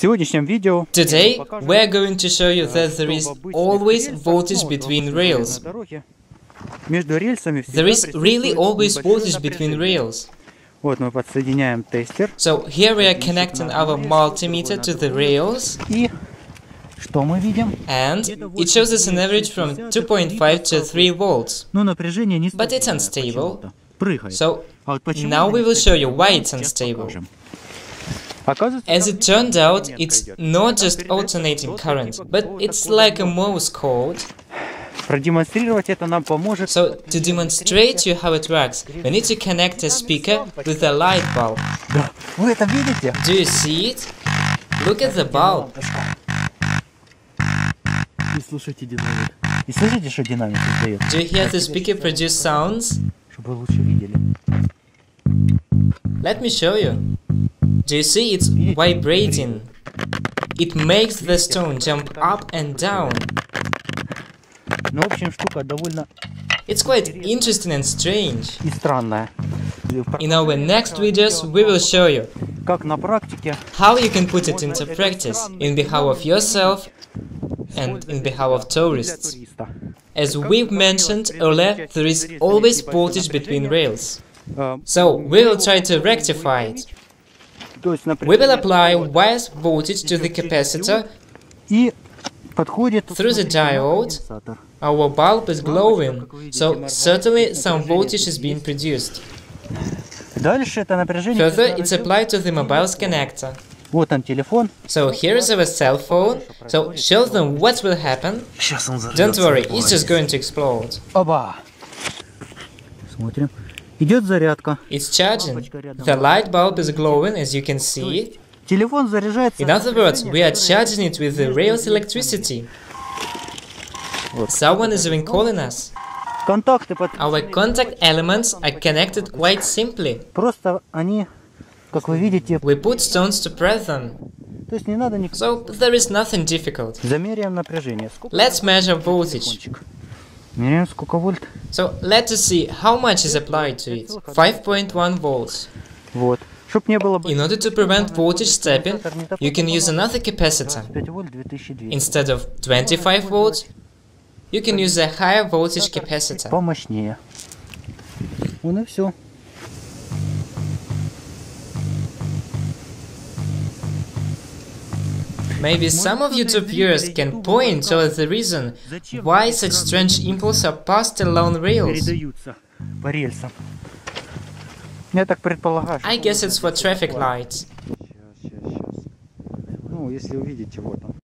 Today, we're going to show you that there is always voltage between rails. There is really always voltage between rails. So here we are connecting our multimeter to the rails. And it shows us an average from 2.5 to 3 volts. But it's unstable. So now we will show you why it's unstable. As it turned out, it's not just alternating current, but it's like a Morse code. So, to demonstrate you how it works, we need to connect a speaker with a light bulb. Do you see it? Look at the bulb. Do you hear the speaker produce sounds? Let me show you. Do you see it's vibrating? It makes the stone jump up and down. It's quite interesting and strange. In our next videos we will show you how you can put it into practice in behalf of yourself and in behalf of tourists. As we've mentioned earlier, there is always voltage between rails. So we will try to rectify it. We will apply wires voltage to the capacitor through the diode. Our bulb is glowing, so certainly some voltage is being produced. Further, it's applied to the mobile's connector. So here is our cell phone, so show them what will happen. Don't worry, it's just going to explode. It's charging. The light bulb is glowing, as you can see. In other words, we are charging it with the rail's electricity. Someone is even calling us. Our contact elements are connected quite simply. We put stones to press them. So there is nothing difficult. Let's measure voltage. So let us see how much is applied to it. 5.1 volts. In order to prevent voltage stepping, you can use another capacitor. Instead of 25 volts, you can use a higher voltage capacitor. Maybe some of YouTube viewers can point towards the reason why such strange impulses are passed along rails. I guess it's for traffic lights.